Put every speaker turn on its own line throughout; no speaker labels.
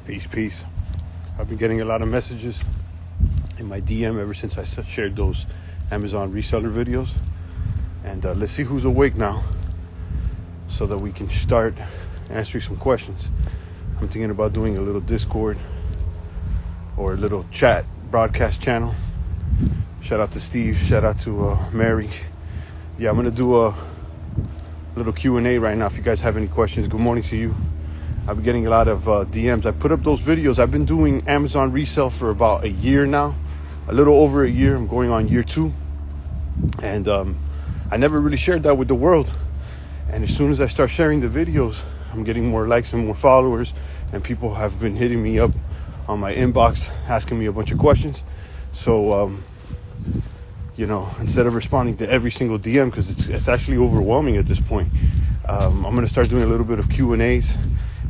Peace, peace. I've been getting a lot of messages in my DM ever since I shared those Amazon reseller videos. And let's see who's awake now so that we can start answering some questions. I'm thinking about doing a little Discord or a little chat broadcast channel. Shout out to Steve. Shout out to Mary. Yeah, I'm going to do a little Q&A right now. If you guys have any questions, good morning to you. I've been getting a lot of DMs. I put up those videos. I've been doing Amazon resale for about a year now, a little over a year. I'm going on year 2. And I never really shared that with the world. And as soon as I start sharing the videos, I'm getting more likes and more followers. And people have been hitting me up on my inbox, asking me a bunch of questions. So, instead of responding to every single DM, because it's actually overwhelming at this point, I'm going to start doing a little bit of Q&As.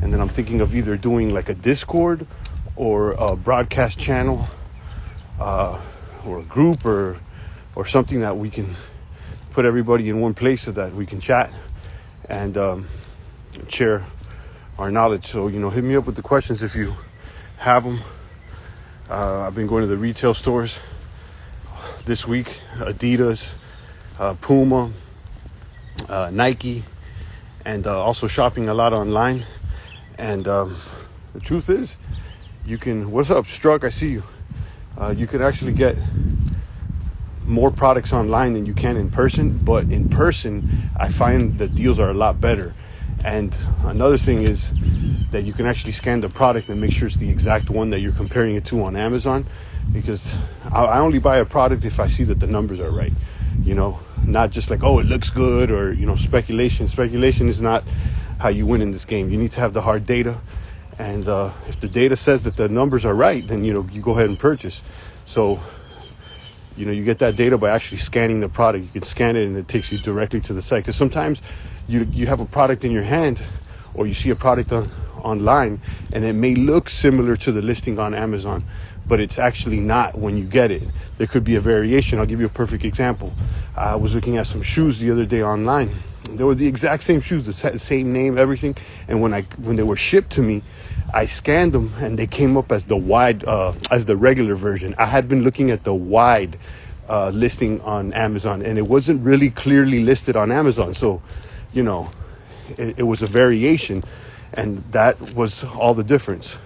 And then I'm thinking of either doing like a Discord or a broadcast channel or a group or something that we can put everybody in one place so that we can chat and share our knowledge. So, hit me up with the questions if you have them. I've been going to the retail stores this week, Adidas, Puma, Nike, and also shopping a lot online. And the truth is, what's up, Struck? I see you. You can actually get more products online than you can in person. But in person, I find the deals are a lot better. And another thing is that you can actually scan the product and make sure it's the exact one that you're comparing it to on Amazon. Because I only buy a product if I see that the numbers are right. Not just like, oh, it looks good or, speculation. Speculation is not how you win in this game. You need to have the hard data, and if the data says that the numbers are right, then you go ahead and purchase. So you get that data by actually scanning the product. You can scan it and it takes you directly to the site, because sometimes you have a product in your hand or you see a product online and it may look similar to the listing on Amazon, but it's actually not when you get it. There could be a variation. I'll give you a perfect example. I was looking at some shoes the other day online. They were the exact same shoes, the same name, everything. And when they were shipped to me, I scanned them and they came up as the wide, as the regular version. I had been looking at the wide listing on Amazon, and it wasn't really clearly listed on Amazon. So, it was a variation, and that was all the difference.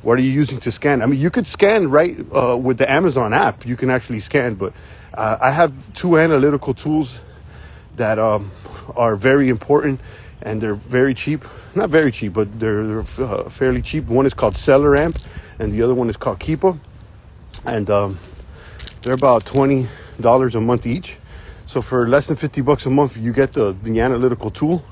What are you using to scan? I mean, you could scan right with the Amazon app. You can actually scan, but I have 2 analytical tools that are very important, and they're very cheap. Not very cheap, but they're fairly cheap. One is called SellerAmp, and the other one is called Keepa. And they're about $20 a month each. So for less than $50 a month, you get the analytical tool,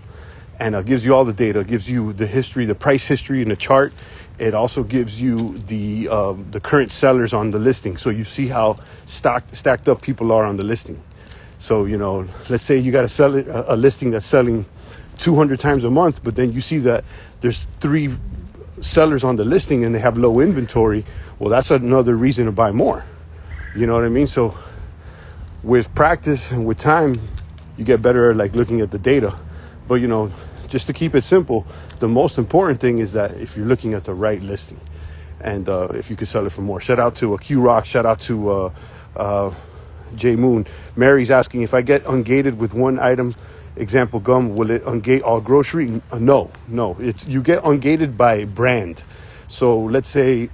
and it gives you all the data. It gives you the history, the price history, and the chart. It also gives you the current sellers on the listing, so you see how stacked up people are on the listing. So, let's say you got a listing that's selling 200 times a month, but then you see that there's 3 sellers on the listing and they have low inventory. Well, that's another reason to buy more. You know what I mean? So with practice and with time, you get better at like looking at the data. But, just to keep it simple, the most important thing is that if you're looking at the right listing and if you could sell it for more. Shout out to Q Rock. Shout out to J Moon. Mary's asking, if I get ungated with one item, example gum, will it ungate all grocery? No. You get ungated by brand. So let's say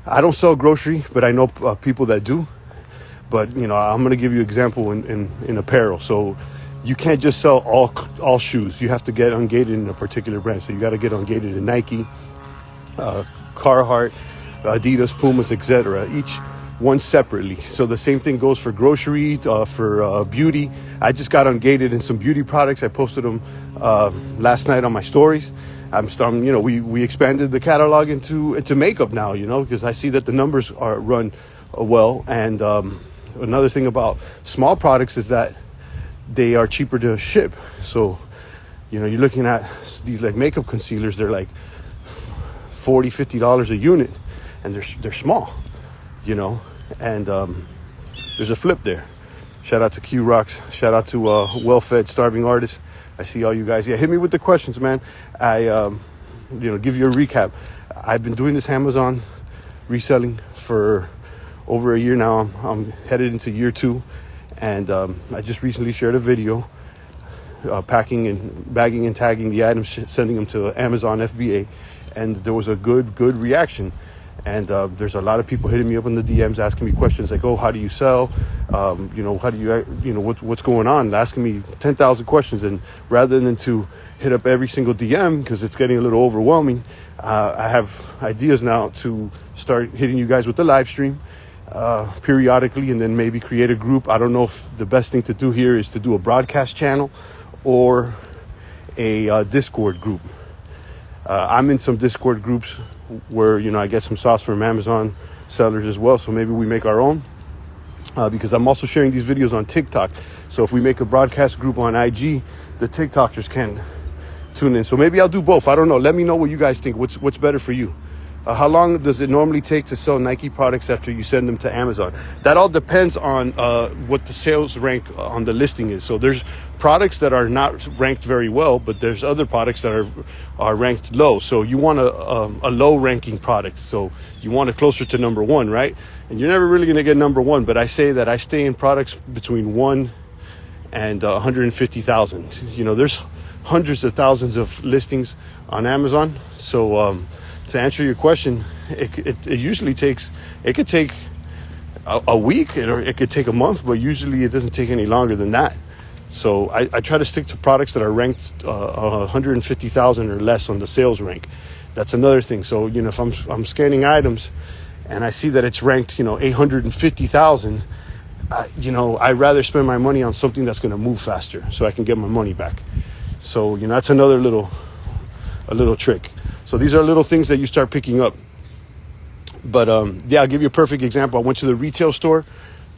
I don't sell grocery, but I know people that do. But I'm going to give you an example in apparel. So you can't just sell all shoes. You have to get ungated in a particular brand. So you got to get ungated in Nike, Carhartt, Adidas, Pumas, etc. Each one separately. So the same thing goes for groceries, for beauty. I just got ungated in some beauty products. I posted them last night on my stories. We expanded the catalog into makeup now, because I see that the numbers are run well. And another thing about small products is that they are cheaper to ship. So, you're looking at these like makeup concealers. They're like $40, $50 a unit, and they're small, and there's a flip there. Shout out to Q Rocks. Shout out to Well-Fed Starving Artists. I see all you guys. Yeah, hit me with the questions, man. give you a recap. I've been doing this Amazon reselling for over a year now. I'm headed into year 2, and I just recently shared a video packing and bagging and tagging the items, sending them to Amazon FBA, and there was a good reaction. And there's a lot of people hitting me up in the DMs asking me questions like, oh, how do you sell? How do you, what's going on? Asking me 10,000 questions. And rather than to hit up every single DM, because it's getting a little overwhelming, I have ideas now to start hitting you guys with the live stream periodically, and then maybe create a group. I don't know if the best thing to do here is to do a broadcast channel or a Discord group. I'm in some Discord groups where, I get some sauce from Amazon sellers as well. So maybe we make our own, because I'm also sharing these videos on TikTok. So if we make a broadcast group on IG, the TikTokers can tune in. So maybe I'll do both. I don't know. Let me know what you guys think. What's better for you? How long does it normally take to sell Nike products after you send them to Amazon? That all depends on what the sales rank on the listing is. So there's products that are not ranked very well, but there's other products that are ranked low. So you want a low ranking product. So you want it closer to number 1, right? And you're never really going to get number 1. But I say that I stay in products between 1 and 150,000. There's hundreds of thousands of listings on Amazon. So to answer your question, it usually takes, it could take a week, or it could take a month, but usually it doesn't take any longer than that. So I try to stick to products that are ranked 150,000 or less on the sales rank. That's another thing. So, if I'm scanning items and I see that it's ranked, 850,000, I'd rather spend my money on something that's going to move faster so I can get my money back. So, that's another little trick. So these are little things that you start picking up. But I'll give you a perfect example. I went to the retail store,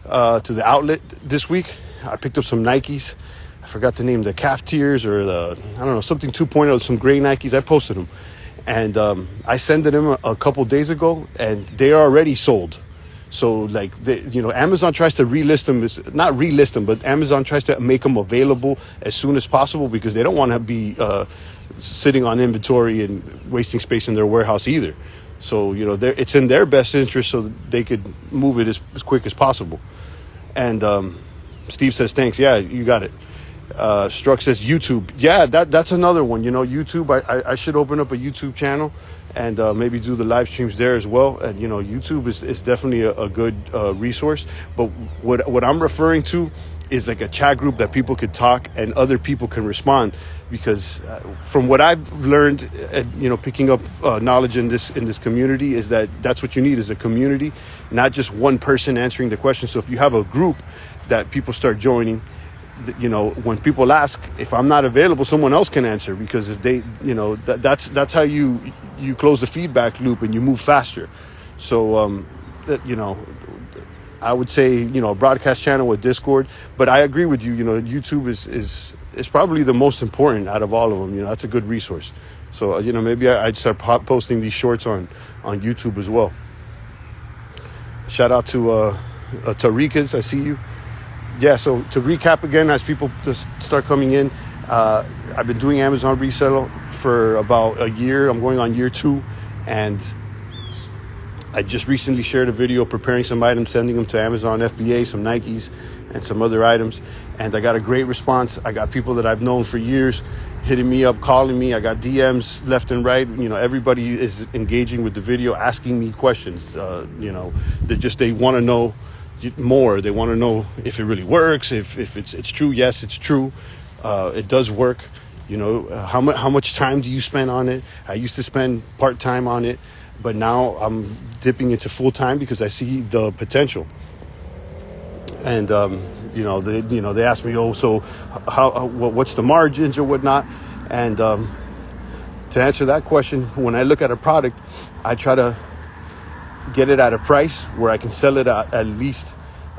to the outlet this week. I picked up some Nikes. I forgot the name, the calf tears or something 2.0, some gray Nikes. I posted them. And I sent them a couple days ago, and they are already sold. So Amazon tries to relist them, not relist them, but Amazon tries to make them available as soon as possible, because they don't want to be sitting on inventory and wasting space in their warehouse either. So, it's in their best interest so that they could move it as quick as possible. And Steve says, thanks. Yeah, you got it. Struck says YouTube. Yeah, that's another one. YouTube, I should open up a YouTube channel and maybe do the live streams there as well. And, YouTube is definitely a good resource. But what I'm referring to is like a chat group that people could talk and other people can respond. Because from what I've learned, picking up knowledge in this community, is that's what you need, is a community, not just one person answering the question. So if you have a group that people start joining, when people ask, if I'm not available, someone else can answer, because if they, that's how you close the feedback loop and you move faster. So, I would say, a broadcast channel with Discord, but I agree with you. YouTube is probably the most important out of all of them. That's a good resource. So, maybe I'd start posting these shorts on YouTube as well. Shout out to Tarikas, I see you. Yeah, so to recap again, as people just start coming in, I've been doing Amazon resale for about a year. I'm going on year 2, and I just recently shared a video preparing some items, sending them to Amazon FBA, some Nikes and some other items. And I got a great response. I got people that I've known for years hitting me up, calling me. I got DMs left and right. Everybody is engaging with the video, asking me questions. They want to know more. They want to know if it really works, if it's true. Yes, it's true. It does work. How much time do you spend on it? I used to spend part-time on it, but now I'm dipping into full-time because I see the potential. And they ask me, so what's the margins or whatnot? And to answer that question, when I look at a product, I try to get it at a price where I can sell it at least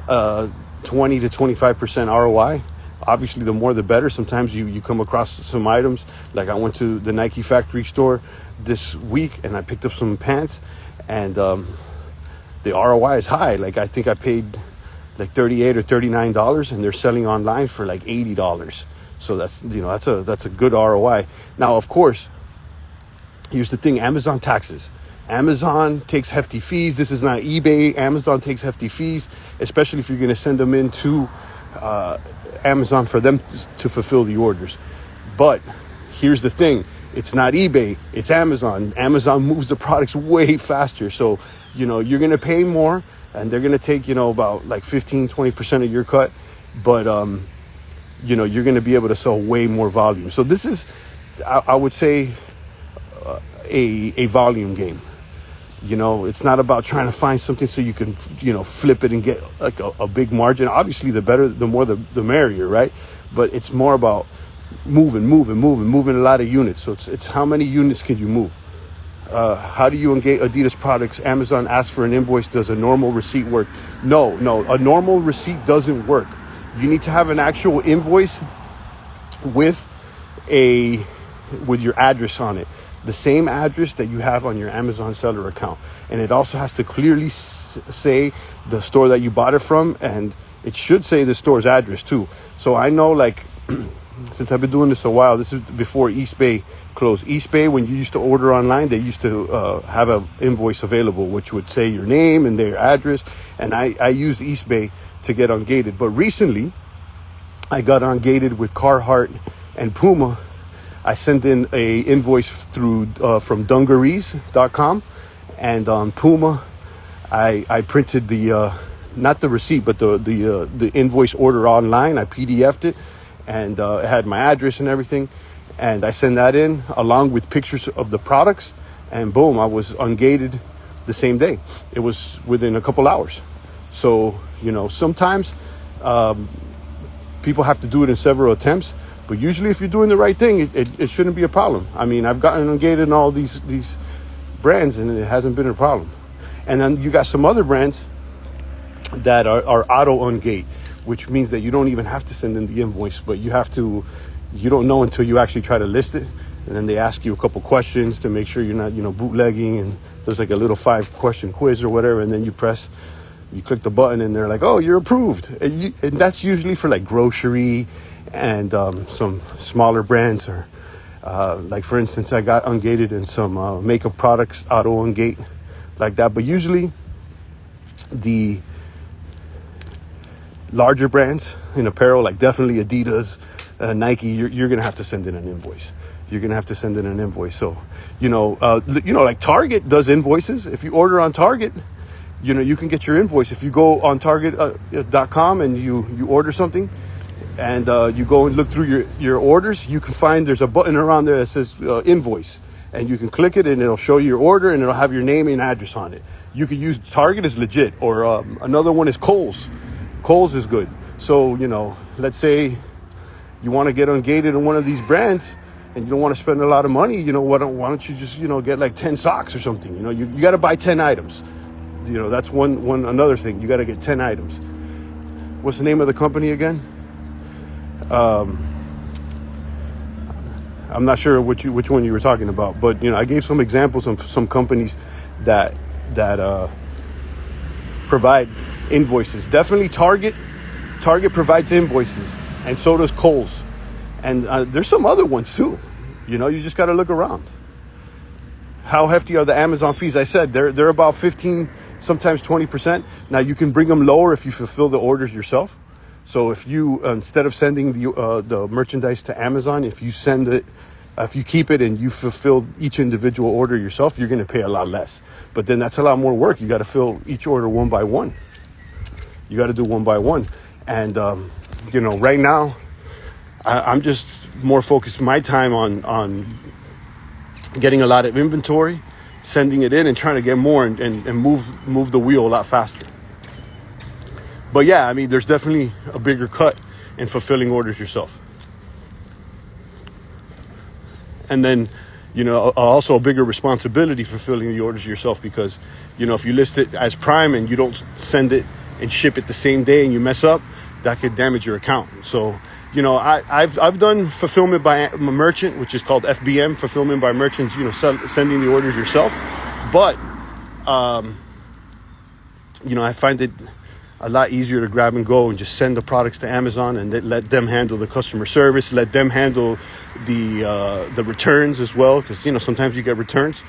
20 to 25% ROI. Obviously, the more the better. Sometimes you come across some items, like I went to the Nike factory store this week and I picked up some pants, and the ROI is high. Like, I think I paid like $38 or $39, and they're selling online for like $80. So that's a good ROI. Now, of course, Here's the thing, Amazon taxes. Amazon takes hefty fees. This is not eBay. Amazon takes hefty fees, especially if you're going to send them into Amazon for them to fulfill the orders. But here's the thing, it's not eBay, it's Amazon. Amazon moves the products way faster. So, you're going to pay more, and they're going to take, about like 15-20% of your cut. But, you're going to be able to sell way more volume. So this is, I would say, a volume game. It's not about trying to find something so you can, flip it and get like a big margin. Obviously, the more the merrier, right? But it's more about moving a lot of units. So it's how many units can you move? How do you engage Adidas products? Amazon asks for an invoice. Does a normal receipt work? No, a normal receipt doesn't work. You need to have an actual invoice with your address on it. The same address that you have on your Amazon seller account. And it also has to clearly say the store that you bought it from, and it should say the store's address too. So I know, like, since I've been doing this a while, this is before Eastbay closed. Eastbay, when you used to order online, they used to have an invoice available, which would say your name and their address. And I used Eastbay to get ungated. But recently, I got ungated with Carhartt and Puma. I sent in a invoice through from dungarees.com, and on Puma, I printed the not the receipt, but the invoice order online. I PDF'd it, and it had my address and everything, and I sent that in along with pictures of the products, and boom, I was ungated the same day. It was within a couple hours. So sometimes people have to do it in several attempts. But usually if you're doing the right thing, it shouldn't be a problem. I mean, I've gotten ungated in all these brands, and it hasn't been a problem. And then you got some other brands that are auto ungate, which means that you don't even have to send in the invoice, but you don't know until you actually try to list it. And then they ask you a couple questions to make sure you're not, bootlegging. And there's like a little 5-question quiz or whatever. And then you click the button, and they're like, oh, you're approved. And that's usually for like grocery and some smaller brands, or like, for instance, I got ungated in some makeup products, auto ungate like that. But usually the larger brands in apparel, like definitely Adidas, Nike, you're gonna have to send in an invoice. So like Target does invoices. If you order on Target, you can get your invoice. If you go on Target.com and you order something, and you go and look through your orders, you can find there's a button around there that says invoice, and you can click it, and it'll show you your order, and it'll have your name and address on it. You could use Target is legit, or another one is Kohl's. Kohl's is good. So let's say you want to get ungated in one of these brands, and you don't want to spend a lot of money. Why don't you just get like 10 socks or something? You got to buy 10 items. That's one another thing. You got to get 10 items. What's the name of the company again? I'm not sure which one you were talking about, but I gave some examples of some companies that provide invoices. Definitely Target provides invoices, and so does Kohl's, and there's some other ones too. You just got to look around. How hefty are the Amazon fees? I said they're about 15, sometimes 20%. Now you can bring them lower if you fulfill the orders yourself. So if you, instead of sending the merchandise to Amazon, if you keep it and you fulfill each individual order yourself, you're going to pay a lot less. But then that's a lot more work. You got to fill each order one by one. You got to do one by one. And, right now, I'm just more focused my time on getting a lot of inventory, sending it in, and trying to get more and move the wheel a lot faster. But yeah, I mean, there's definitely a bigger cut in fulfilling orders yourself. And then, also a bigger responsibility fulfilling the orders yourself, because, if you list it as Prime and you don't send it and ship it the same day and you mess up, that could damage your account. So, I've done fulfillment by a merchant, which is called FBM, fulfillment by merchants, sending the orders yourself. But, I find it a lot easier to grab and go and just send the products to Amazon and let them handle the customer service, let them handle the returns as well, because sometimes you get returns,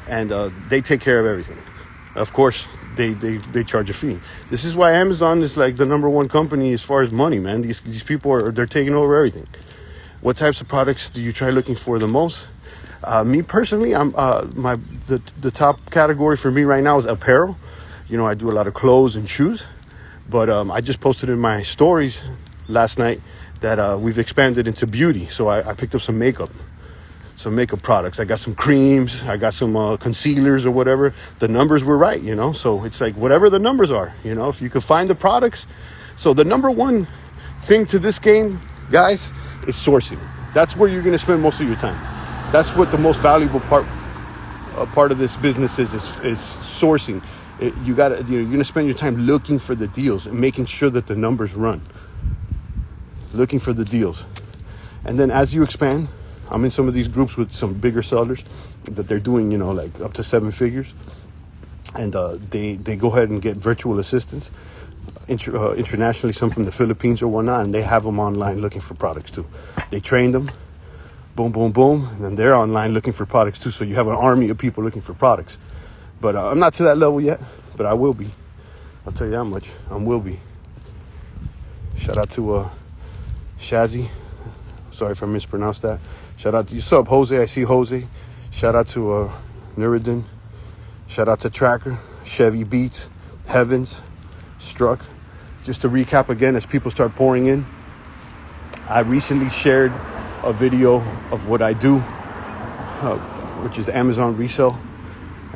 and they take care of everything. Of course, they charge a fee. This is why Amazon is like the number one company as far as money, man. These people they're taking over everything. What types of products do you try looking for the most? Me personally, the top category for me right now is apparel. I do a lot of clothes and shoes, but I just posted in my stories last night that we've expanded into beauty. So I picked up some makeup products. I got some creams, I got some concealers or whatever. The numbers were right, so it's like whatever the numbers are, if you could find the products. So the number one thing to this game, guys, is sourcing. That's where you're going to spend most of your time. That's what the most valuable part of this business is sourcing. You're going to spend your time looking for the deals and making sure that the numbers run. Looking for the deals. And then as you expand, I'm in some of these groups with some bigger sellers that they're doing, like up to 7 figures. And they go ahead and get virtual assistants, internationally, some from the Philippines or whatnot, and they have them online looking for products too. They train them, boom, boom, boom, and then they're online looking for products too. So you have an army of people looking for products. But I'm not to that level yet, but I will be. I'll tell you that much. I will be. Shout out to Shazzy. Sorry if I mispronounced that. Shout out to you. Sup, Jose? I see Jose. Shout out to Nuruddin. Shout out to Tracker, Chevy Beats, Heavens, Struck. Just to recap again, as people start pouring in, I recently shared a video of what I do, which is Amazon resale,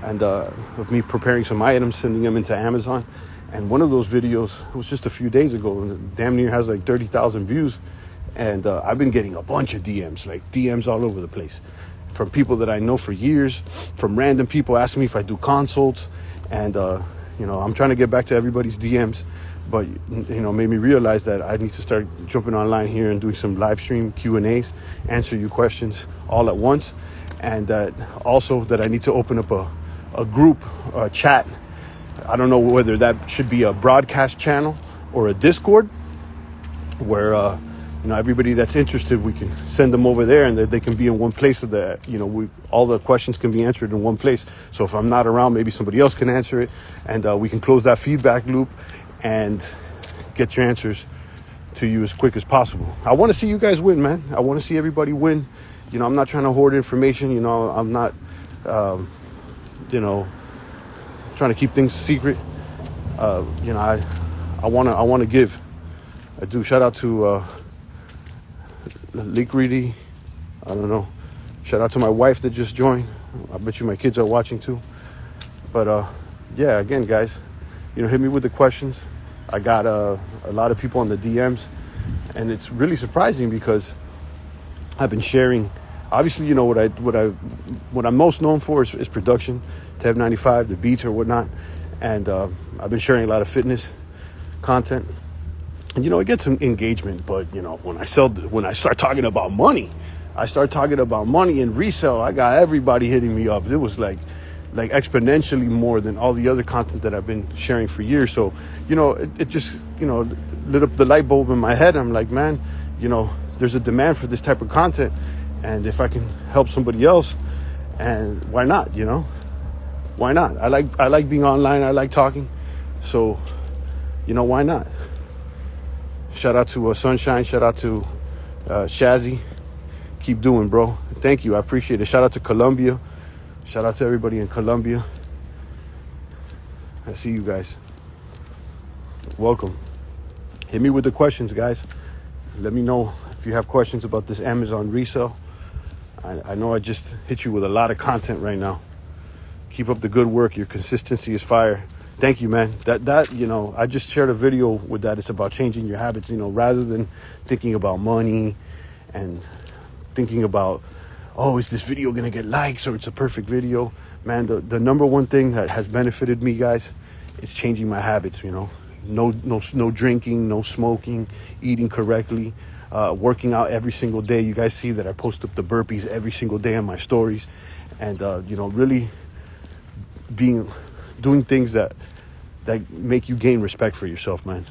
and of me preparing some items, sending them into Amazon. And one of those videos was just a few days ago, and damn near has like 30,000 views. And I've been getting a bunch of DMs all over the place, from people that I know for years, from random people asking me if I do consults. And, I'm trying to get back to everybody's DMs, but, made me realize that I need to start jumping online here and doing some live stream Q&As, answer your questions all at once. And that also that I need to open up a group, a chat. I don't know whether that should be a broadcast channel or a Discord where, everybody that's interested, we can send them over there and they can be in one place so that, all the questions can be answered in one place. So if I'm not around, maybe somebody else can answer it, and we can close that feedback loop and get your answers to you as quick as possible. I want to see you guys win, man. I want to see everybody win. I'm not trying to hoard information. I'm not, trying to keep things secret. I want to give. I do. Shout out to Leak Reedy. I don't know. Shout out to my wife that just joined. I bet you my kids are watching too. But yeah, again, guys, hit me with the questions. I got a lot of people on the DMs, and it's really surprising because I've been sharing. Obviously, what I'm most known for is production, Tab 95, the beats or whatnot, and I've been sharing a lot of fitness content. And it gets some engagement, but when I start talking about money, and resale, I got everybody hitting me up. It was like exponentially more than all the other content that I've been sharing for years. So, it just, lit up the light bulb in my head. I'm like, man, there's a demand for this type of content, and if I can help somebody else, and why not? Why not? I like being online. I like talking, so why not? Shout out to Sunshine. Shout out to Shazzy. Keep doing, bro. Thank you. I appreciate it. Shout out to Colombia. Shout out to everybody in Colombia. I see you guys. Welcome. Hit me with the questions, guys. Let me know if you have questions about this Amazon resale. I know I just hit you with a lot of content right now. Keep up the good work. Your consistency is fire. Thank you, man. That I just shared a video with that. It's about changing your habits, rather than thinking about money and thinking about, is this video going to get likes or it's a perfect video? Man, the number one thing that has benefited me, guys, is changing my habits, No drinking, no smoking, eating correctly, working out every single day. You guys see that I post up the burpees every single day on my stories, and, really doing things that that make you gain respect for yourself, man.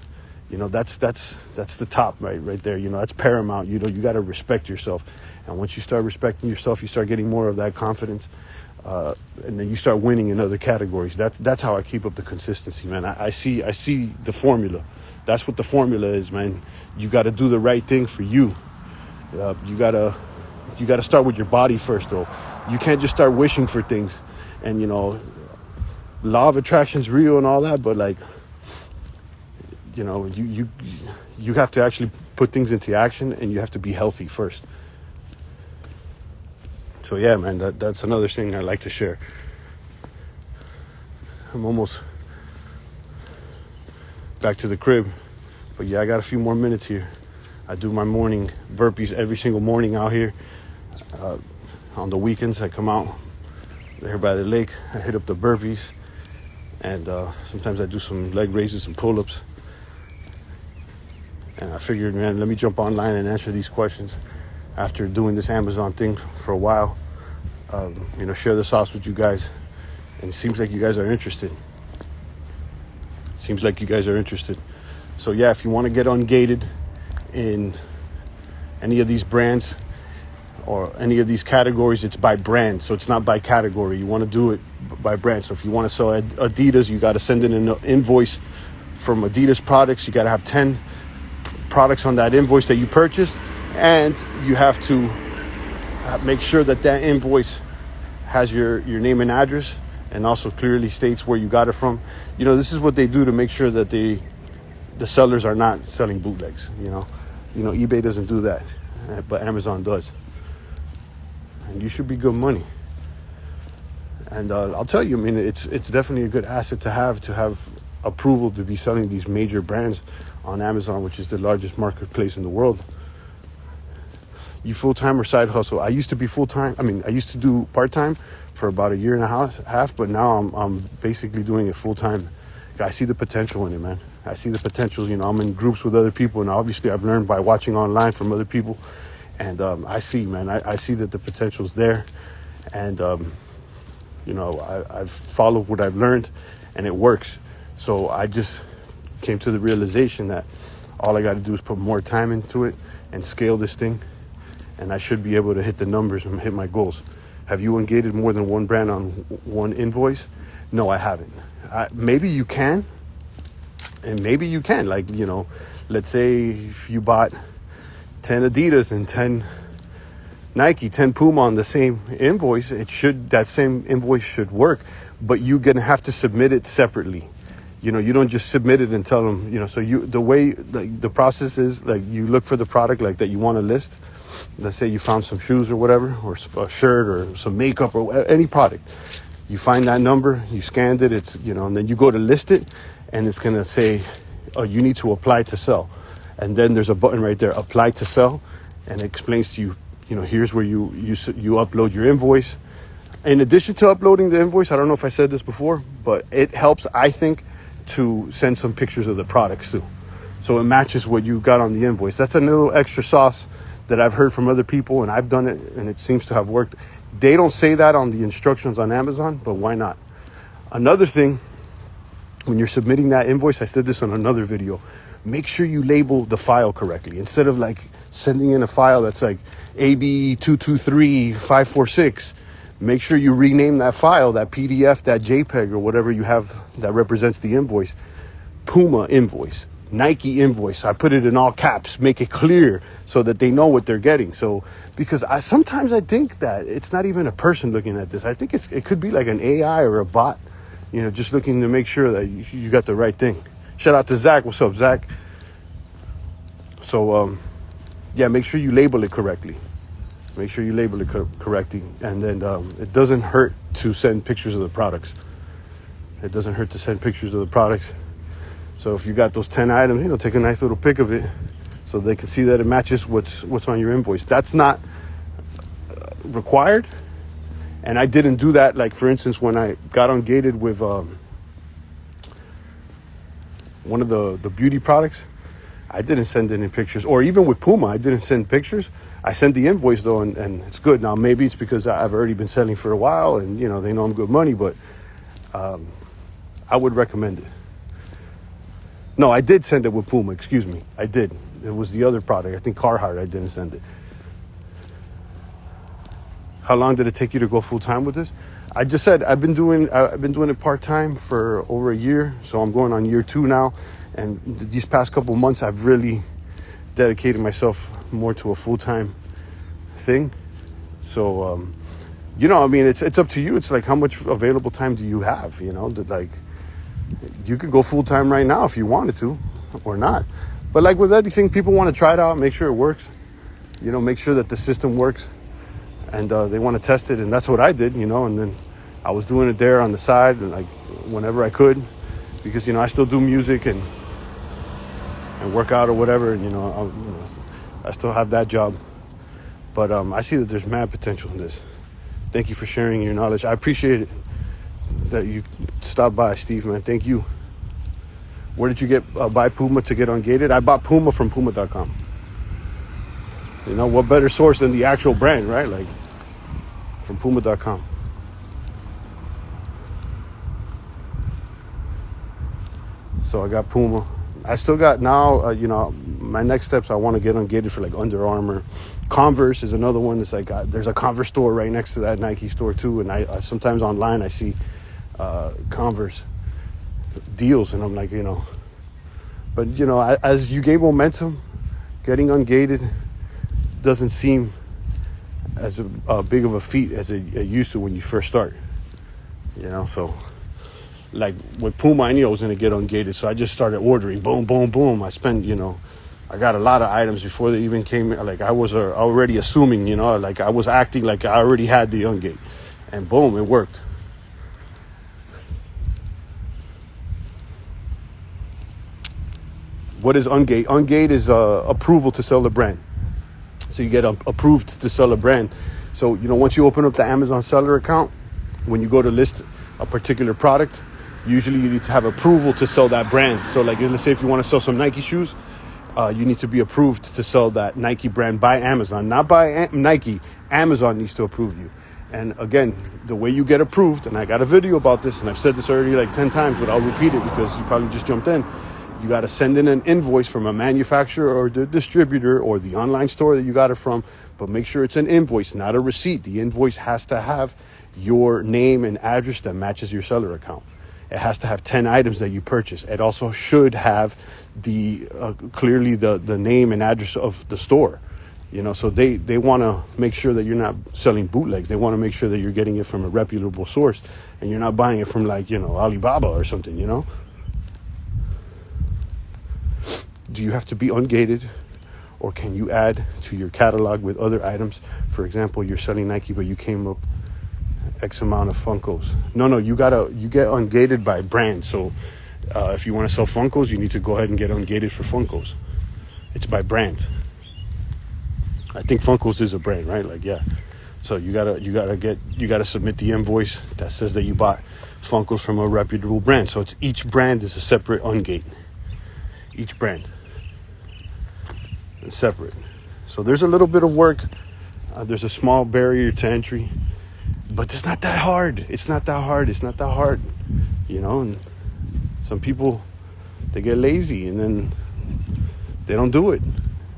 You know, that's the top right there. You know, that's paramount. You know, you got to respect yourself. And once you start respecting yourself, you start getting more of that confidence. And then you start winning in other categories. That's how I keep up the consistency, man. I see the formula. That's what the formula is, man. You got to do the right thing for you. You gotta start with your body first, though. You can't just start wishing for things. And you know, law of attraction's real and all that, but like, you know, you have to actually put things into action, and you have to be healthy first. So yeah, man, that's another thing I like to share. I'm almost back to the crib, but yeah, I got a few more minutes here. I do my morning burpees every single morning out here. On the weekends, I come out there by the lake. I hit up the burpees, and sometimes I do some leg raises and pull-ups. And I figured, man, let me jump online and answer these questions after doing this Amazon thing for a while. You know, share the sauce with you guys. And it seems like you guys are interested. So yeah, if you want to get ungated in any of these brands or any of these categories, it's by brand. So it's not by category. You want to do it by brand. So if you want to sell Adidas, you got to send in an invoice from Adidas products. You got to have 10 products on that invoice that you purchased, and you have to make sure that invoice has your name and address, and also clearly states where you got it from. You know, this is what they do to make sure that the sellers are not selling bootlegs. You know, eBay doesn't do that, but Amazon does, and you should be good money. And I'll tell you, I mean, it's definitely a good asset to have approval to be selling these major brands on Amazon, which is the largest marketplace in the world. You full-time or side hustle? I used to be full-time. I mean, I used to do part-time for about a year and a half, but now I'm basically doing it full-time. I see the potential in it, man. I see the potential. You know, I'm in groups with other people, and obviously I've learned by watching online from other people. And I see, man, I see that the potential's there. And, you know, I've followed what I've learned, and it works. So I just came to the realization that all I got to do is put more time into it and scale this thing, and I should be able to hit the numbers and hit my goals. Have you ungated more than one brand on one invoice? No, I haven't. Maybe you can, and maybe you can. Like, you know, let's say if you bought 10 Adidas and 10 Nike, 10 Puma on the same invoice, that same invoice should work, but you're going to have to submit it separately. You know, you don't just submit it and tell them, you know, so the way like the process is, like, you look for the product like that you want to list. Let's say you found some shoes or whatever, or a shirt or some makeup or any product. You find that number, you scanned it, it's, you know, and then you go to list it, and it's going to say, oh, you need to apply to sell. And then there's a button right there, apply to sell, and it explains to you, you know, here's where you upload your invoice. In addition to uploading the invoice, I don't know if I said this before, but it helps, I think, to send some pictures of the products too, so it matches what you got on the invoice. That's a little extra sauce that I've heard from other people, and I've done it, and it seems to have worked. They don't say that on the instructions on Amazon, but why not? Another thing, when you're submitting that invoice, I said this on another video, make sure you label the file correctly. Instead of like sending in a file that's like AB223546, make sure you rename that file, that PDF, that JPEG, or whatever you have that represents the invoice, Puma invoice, Nike invoice. I put it in all caps, make it clear so that they know what they're getting. So, because sometimes I think that it's not even a person looking at this. I think it could be like an AI or a bot, you know, just looking to make sure that you got the right thing. Shout out to Zach. What's up, Zach? So, yeah, make sure you label it correctly. Make sure you label it correctly. And then it doesn't hurt to send pictures of the products. It doesn't hurt to send pictures of the products. So if you got those 10 items, you know, take a nice little pic of it so they can see that it matches what's on your invoice. That's not required. And I didn't do that. Like, for instance, when I got ungated with one of the beauty products, I didn't send any pictures. Or even with Puma, I didn't send pictures. I sent the invoice, though, and it's good. Now, maybe it's because I've already been selling for a while and, you know, they know I'm good money, but I would recommend it. No, I did send it with Puma. Excuse me, I did. It was the other product. I think Carhartt. I didn't send it. How long did it take you to go full time with this? I just said I've been doing it part time for over a year, so I'm going on year 2 now. And these past couple months, I've really dedicated myself more to a full time thing. So, I mean, it's up to you. It's like, how much available time do you have? Like, you could go full time right now if you wanted to, or not. But like with anything, people want to try it out, make sure it works. Make sure that the system works. And they want to test it, and that's what I did, and then I was doing it there on the side, and like whenever I could, because I still do music and work out or whatever, and I still have that job. But I see that there's mad potential in this. Thank you for sharing your knowledge. I appreciate it that you stopped by, Steve, man. Thank you. Where did you get buy Puma to get ungated? I bought Puma from Puma.com. What better source than the actual brand, right? Like, from Puma.com. So I got Puma. I still got now, my next steps, I want to get ungated for like Under Armour. Converse is another one. It's like, there's a Converse store right next to that Nike store too. And I sometimes online I see Converse deals, and I'm like, but as you gain momentum, getting ungated doesn't seem as big of a feat as it used to when you first start. So like with Puma, I knew I was going to get ungated, so I just started ordering. Boom, boom, boom. I spent, I got a lot of items before they even came. Like I was already assuming, like I was acting like I already had the ungate, and boom, it worked. What is ungate? Ungate is approval to sell the brand. So you get approved to sell a brand. So, once you open up the Amazon seller account, when you go to list a particular product, usually you need to have approval to sell that brand. So like, let's say if you want to sell some Nike shoes, you need to be approved to sell that Nike brand by Amazon, not by Nike. Amazon needs to approve you. And again, the way you get approved, and I got a video about this, and I've said this already like 10 times, but I'll repeat it because you probably just jumped in. You got to send in an invoice from a manufacturer or the distributor or the online store that you got it from, but make sure it's an invoice, not a receipt. The invoice has to have your name and address that matches your seller account. It has to have 10 items that you purchase. It also should have the clearly the name and address of the store. So they want to make sure that you're not selling bootlegs. They want to make sure that you're getting it from a reputable source and you're not buying it from like, Alibaba or something, Do you have to be ungated, or can you add to your catalog with other items? For example, you're selling Nike, but you came up X amount of Funkos. No, you get ungated by brand. So if you want to sell Funkos, you need to go ahead and get ungated for Funkos. It's by brand. I think Funkos is a brand, right? Like, yeah. So you gotta submit the invoice that says that you bought Funkos from a reputable brand. So it's each brand is a separate ungate. Each brand is separate. So there's a little bit of work. There's a small barrier to entry, but it's not that hard. It's not that hard. And some people, they get lazy and then they don't do it.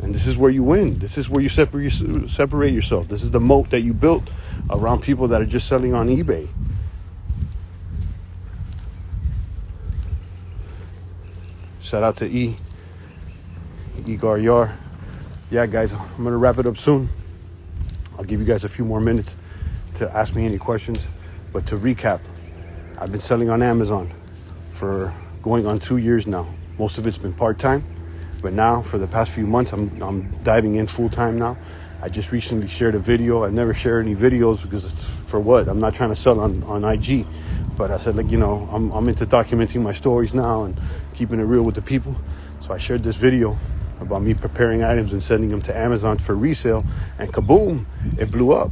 And this is where you win. This is where you separate yourself. This is the moat that you built around people that are just selling on eBay. Shout out to Egar Yar. Yeah, guys, I'm going to wrap it up soon. I'll give you guys a few more minutes to ask me any questions. But to recap, I've been selling on Amazon for going on 2 years now. Most of it's been part-time. But now, for the past few months, I'm diving in full-time now. I just recently shared a video. I never share any videos because it's for what? I'm not trying to sell on IG. But I said, I'm into documenting my stories now and keeping it real with the people. So I shared this video about me preparing items and sending them to Amazon for resale. And kaboom, it blew up.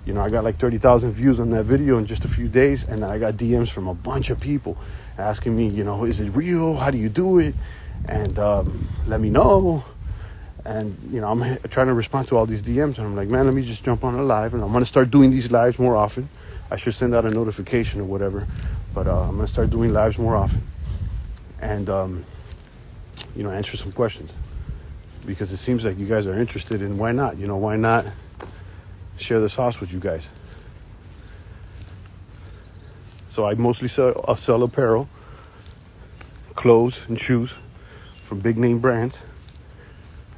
I got like 30,000 views on that video in just a few days. And then I got DMs from a bunch of people asking me, is it real? How do you do it? And let me know. And, I'm trying to respond to all these DMs. And I'm like, man, let me just jump on a live. And I'm going to start doing these lives more often. I should send out a notification or whatever. But I'm going to start doing lives more often. And answer some questions, because it seems like you guys are interested in why not? Why not share the sauce with you guys? So I mostly sell apparel, clothes, and shoes from big name brands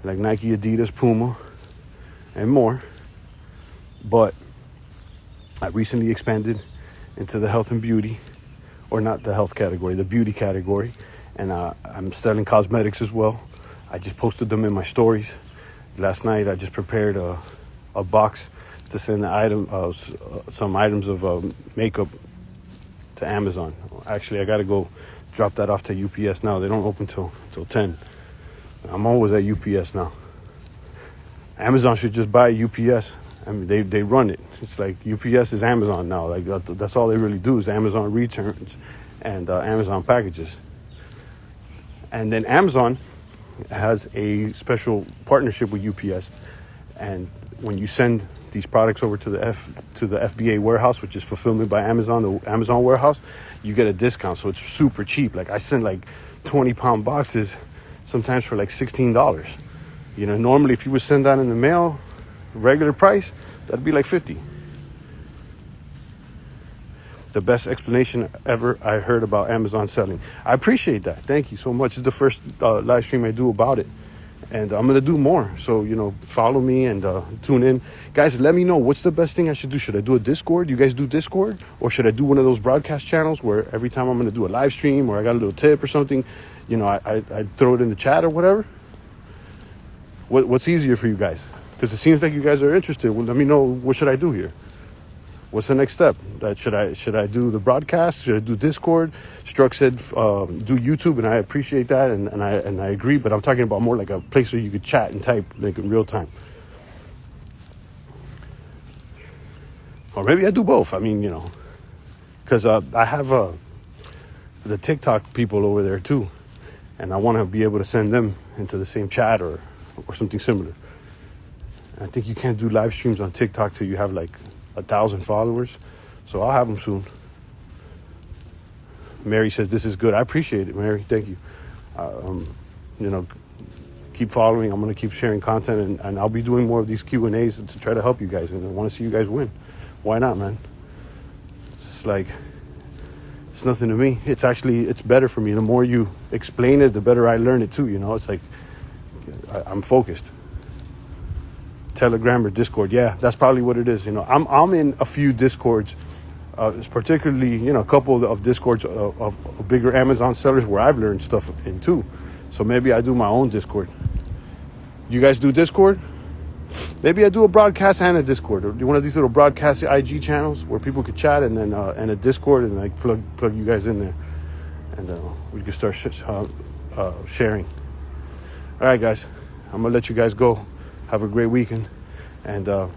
like Nike, Adidas, Puma, and more. But I recently expanded into the health and beauty, or not the health category, the beauty category. And I'm selling cosmetics as well. I just posted them in my stories. Last night I just prepared a box to send some items of makeup to Amazon. Actually, I got to go drop that off to UPS now. They don't open till 10. I'm always at UPS now. Amazon should just buy UPS. I mean, they run it. It's like UPS is Amazon now. Like that's all they really do is Amazon returns and Amazon packages. And then Amazon has a special partnership with UPS. And when you send these products over to the FBA warehouse, which is fulfillment by Amazon, the Amazon warehouse, you get a discount. So it's super cheap. Like I send like 20-pound boxes sometimes for like $16. Normally if you would send that in the mail, regular price, that'd be like $50. The best explanation ever I heard about Amazon selling. I appreciate that. Thank you so much. It's the first live stream I do about it. And I'm going to do more. So, follow me and tune in. Guys, let me know what's the best thing I should do. Should I do a Discord? You guys do Discord? Or should I do one of those broadcast channels where every time I'm going to do a live stream or I got a little tip or something, I throw it in the chat or whatever? What's easier for you guys? Because it seems like you guys are interested. Well, let me know, what should I do here? What's the next step? Should I do the broadcast? Should I do Discord? Struck said do YouTube, and I appreciate that, and I agree. But I'm talking about more like a place where you could chat and type like in real time. Or maybe I do both. I mean, because I have the TikTok people over there too, and I want to be able to send them into the same chat or something similar. I think you can't do live streams on TikTok till you have like 1,000 followers, so I'll have them soon. Mary says this is good. I appreciate it, Mary. Thank you. Keep following. I'm going to keep sharing content, and I'll be doing more of these Q&As to try to help you guys, and I want to see you guys win. Why not, man? It's like, it's nothing to me. It's better for me. The more you explain it, the better I learn it too. It's like I'm focused. Telegram or Discord, yeah, that's probably what it is. I'm in a few Discords, particularly a couple of Discords of bigger Amazon sellers where I've learned stuff in too. So maybe I do my own Discord. You guys do Discord? Maybe I do a broadcast and a Discord, or one of these little broadcast IG channels where people could chat, and then and a Discord, and like plug you guys in there, and we can start sharing. All right, guys, I'm gonna let you guys go. Have a great weekend, and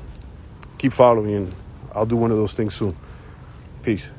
keep following, and I'll do one of those things soon. Peace.